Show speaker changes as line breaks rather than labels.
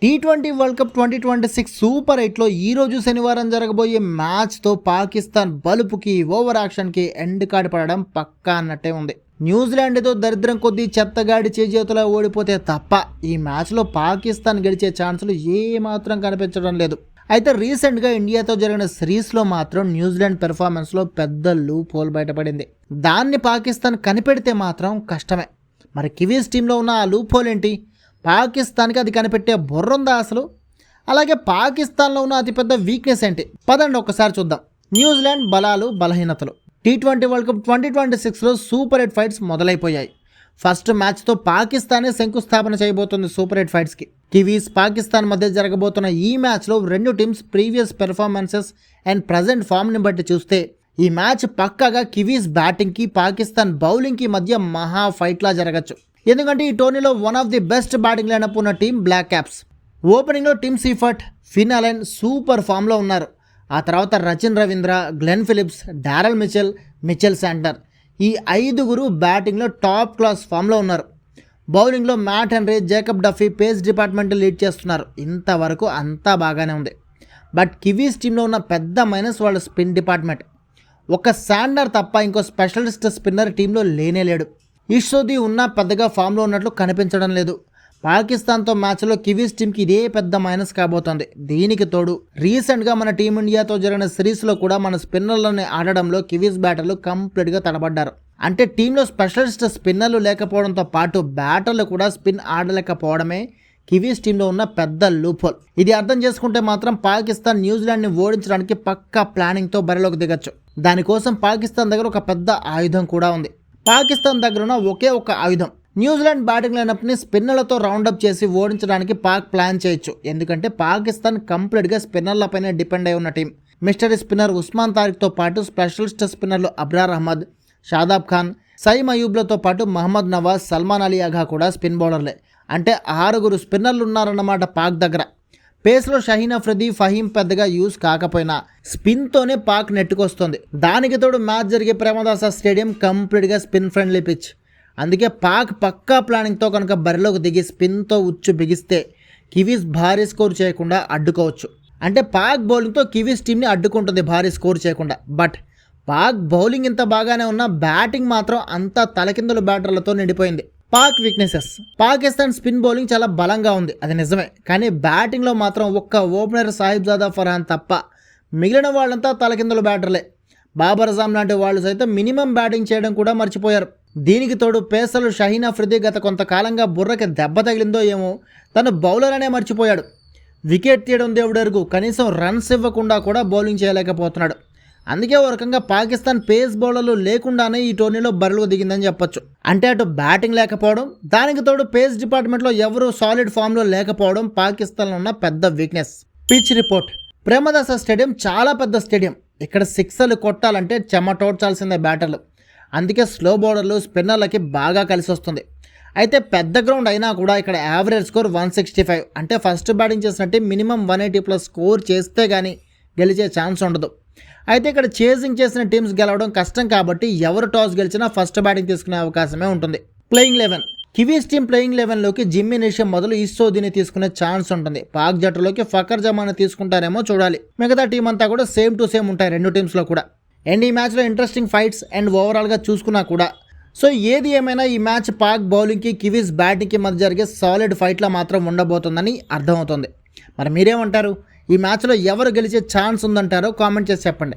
T20 world cup 2026 super 8లో ఈరోజు శనివారం జరగబోయే మ్యాచ్తో పాకిస్తాన్ బలుపుకి ఓవర్ యాక్షన్కి ఎండ్ కార్డ్ పడడం పక్కా అన్నట్టే ఉంది. న్యూజిలాండ్తో దరిద్రం కొద్దీ చెత్తగాడి చేజేతులా ఓడిపోతే తప్ప ఈ మ్యాచ్లో పాకిస్తాన్ గెలిచే ఛాన్సులు ఏమాత్రం కనిపించడం లేదు. అయితే రీసెంట్గా ఇండియాతో జరిగిన సిరీస్లో మాత్రం న్యూజిలాండ్ పెర్ఫార్మెన్స్లో పెద్ద లూప్ హోల్ బయటపడింది. దాన్ని పాకిస్తాన్ కనిపెడితే మాత్రం కష్టమే. మరి కివీస్ టీంలో ఉన్న ఆ లూప్ హోల్ ఏంటి? పాకిస్తాన్కి అది కనిపెట్టే బుర్రుందా అసలు? అలాగే పాకిస్తాన్లో ఉన్న అతిపెద్ద వీక్నెస్ ఏంటి? పదండి ఒక్కసారి చూద్దాం. న్యూజిలాండ్ బలాలు బలహీనతలు. టీ20 వరల్డ్ కప్ 2026లో సూపర్ 8 ఫైట్స్ మొదలైపోయాయి. ఫస్ట్ మ్యాచ్తో పాకిస్తానే శంకుస్థాపన చేయబోతుంది సూపర్ 8 ఫైట్స్కి. కివీస్ పాకిస్తాన్ మధ్య జరగబోతున్న ఈ మ్యాచ్లో రెండు teams previous performances and present ఫామ్ని బట్టి చూస్తే ఈ మ్యాచ్ పక్కాగా కివీస్ బ్యాటింగ్కి పాకిస్తాన్ బౌలింగ్కి మధ్య మహా ఫైట్లా జరగచ్చు. ఎందుకంటే ఈ టోర్నీలో one of the best batting lineup ఉన్న టీం బ్లాక్ క్యాప్స్. ఓపెనింగ్లో Tim Seifert, Finn Allen super ఫామ్లో ఉన్నారు. ఆ తర్వాత Rachin Ravindra, Glenn Phillips, Daryl Mitchell Santner ఈ ఐదుగురు బ్యాటింగ్లో టాప్ క్లాస్ ఫామ్లో ఉన్నారు. బౌలింగ్లో Matt Henry, Jacob Duffy pace department lead చేస్తున్నారు. ఇంతవరకు అంతా బాగానే ఉంది. బట్ కివీస్ టీంలో ఉన్న పెద్ద మైనస్ వాళ్ళ స్పిన్ డిపార్ట్మెంట్. ఒక శాండర్ తప్ప ఇంకో స్పెషలిస్ట్ స్పిన్నర్ టీంలో లేనే లేడు. ఇషోది ఉన్న పెద్దగా ఫామ్లో ఉన్నట్లు కనిపించడం లేదు. పాకిస్తాన్తో మ్యాచ్లో కివీస్ టీంకి ఇదే పెద్ద మైనస్ కాబోతోంది. దీనికి తోడు రీసెంట్గా మన టీమిండియాతో జరిగిన సిరీస్లో కూడా మన స్పిన్నర్లని ఆడడంలో కివీస్ బ్యాటర్లు కంప్లీట్గా తడబడ్డారు. అంటే టీంలో స్పెషలిస్ట్ స్పిన్నర్లు లేకపోవడంతో పాటు బ్యాటర్లు కూడా స్పిన్ ఆడలేకపోవడమే కివీస్ టీంలో ఉన్న పెద్ద లూప్హోల్. ఇది అర్థం చేసుకుంటే మాత్రం పాకిస్తాన్ న్యూజిలాండ్ని ఓడించడానికి పక్కా ప్లానింగ్తో బరిలోకి దిగచ్చు. దానికోసం పాకిస్తాన్ దగ్గర ఒక పెద్ద ఆయుధం కూడా ఉంది. పాకిస్తాన్ దగ్గర ఉన్న ఒకే ఒక ఆయుధం. న్యూజిలాండ్ బ్యాటింగ్ లైనప్ని స్పిన్నర్లతో రౌండప్ చేసి ఓడించడానికి పాక్ ప్లాన్ చేయొచ్చు. ఎందుకంటే పాకిస్తాన్ కంప్లీట్గా స్పిన్నర్లపైనే డిపెండ్ అయి ఉన్న టీం. మిస్టరీ స్పిన్నర్ ఉస్మాన్ తారిక్తో పాటు స్పెషలిస్ట్ స్పిన్నర్లు అబ్రార్ అహ్మద్, షాదాబ్ ఖాన్, సైమ్ అయూబ్లతో పాటు మహమ్మద్ నవాజ్, సల్మాన్ అలీ అఘా కూడా స్పిన్ బౌలర్లే. అంటే 6 స్పిన్నర్లు ఉన్నారన్నమాట పాక్ దగ్గర. పేస్లో షహీన్ అఫ్రిది, ఫహీం పెద్దగా యూజ్ కాకపోయినా స్పిన్తోనే పాక్ నెట్టుకొస్తుంది. దానికి తోడు మ్యాచ్ జరిగే ప్రేమదాస స్టేడియం కంప్లీట్గా స్పిన్ ఫ్రెండ్లీ పిచ్. అందుకే పాక్ పక్కా ప్లానింగ్తో కనుక బరిలోకి దిగి స్పిన్తో ఉచ్చు బిగిస్తే కివీస్ భారీ స్కోర్ చేయకుండా అడ్డుకోవచ్చు. అంటే పాక్ బౌలింగ్తో కివీస్ టీంని అడ్డుకుంటుంది భారీ స్కోర్ చేయకుండా. బట్ పాక్ బౌలింగ్ ఇంత బాగానే ఉన్నా బ్యాటింగ్ మాత్రం అంతా తలకిందుల బ్యాటర్లతో నిండిపోయింది. Pak weaknesses. Pakistan spin bowling చాలా బలంగా ఉంది, అది నిజమే. కానీ బ్యాటింగ్లో మాత్రం ఒక్క ఓపెనర్ సాహిబ్జాదా ఫర్హాన్ తప్ప మిగిలిన వాళ్ళంతా తలకిందుల బ్యాటర్లే. బాబర్ అజామ్ లాంటి వాళ్ళు సైతం మినిమం బ్యాటింగ్ చేయడం కూడా మర్చిపోయారు. దీనికి తోడు పేసర్లు షహీన్ అఫ్రిది గత కొంతకాలంగా బుర్రకి దెబ్బ తగిలిందో ఏమో తను బౌలర్ అనే మర్చిపోయాడు. వికెట్ తీయడం దేవుడెరుగు, కనీసం రన్స్ ఇవ్వకుండా కూడా బౌలింగ్ చేయలేకపోతున్నాడు. అందుకే ఒక రకంగా పాకిస్తాన్ పేస్ బౌలర్లు లేకుండానే ఈ టోర్నీలో బరిలో దిగిందని చెప్పొచ్చు. అంటే అటు బ్యాటింగ్ లేకపోవడం, దానికి తోడు పేస్ డిపార్ట్మెంట్లో ఎవరు సాలిడ్ ఫామ్లో లేకపోవడం పాకిస్తాన్లో ఉన్న పెద్ద weakness. Pitch report. Premadasa stadium చాలా పెద్ద స్టేడియం. ఇక్కడ సిక్సర్లు కొట్టాలంటే చెమటోడ్చాల్సిందే బ్యాటర్లు. అందుకే స్లో బౌలర్లు స్పిన్నర్లకి బాగా కలిసి వస్తుంది. అయితే పెద్ద గ్రౌండ్ అయినా కూడా ఇక్కడ యావరేజ్ స్కోర్ 165. అంటే ఫస్ట్ బ్యాటింగ్ చేసినట్టే మినిమం 180+ స్కోర్ చేస్తే కానీ గెలిచే ఛాన్స్ ఉండదు. అయితే ఇక్కడ చేజింగ్ చేసిన టీమ్స్ గెలవడం కష్టం కాబట్టి ఎవరు టాస్ గెలిచినా ఫస్ట్ బ్యాటింగ్ తీసుకునే అవకాశమే ఉంటుంది. ప్లేయింగ్ 11. కివీస్ టీం ప్లేయింగ్ 11లోకి జిమ్మీ నిషం మొదలు ఇస్సోదీని తీసుకునే ఛాన్స్ ఉంటుంది. పాక్ జట్టులోకి ఫకర్ జమాని తీసుకుంటారేమో చూడాలి. మిగతా టీం అంతా కూడా సేమ్ టు సేమ్ ఉంటాయి రెండు టీమ్స్లో కూడా. అండ్ ఈ మ్యాచ్లో ఇంట్రెస్టింగ్ ఫైట్స్ అండ్ ఓవరాల్గా చూసుకున్నా కూడా సో ఏది ఏమైనా ఈ మ్యాచ్ పాక్ బౌలింగ్కి కివీస్ బ్యాటింగ్కి మధ్య జరిగే సాలిడ్ ఫైట్లా మాత్రం ఉండబోతుందని అర్థమవుతుంది. మరి మీరేమంటారు? ఈ మ్యాచ్లో ఎవరు గెలిచే ఛాన్స్ ఉందంటారో కామెంట్ చేసి చెప్పండి.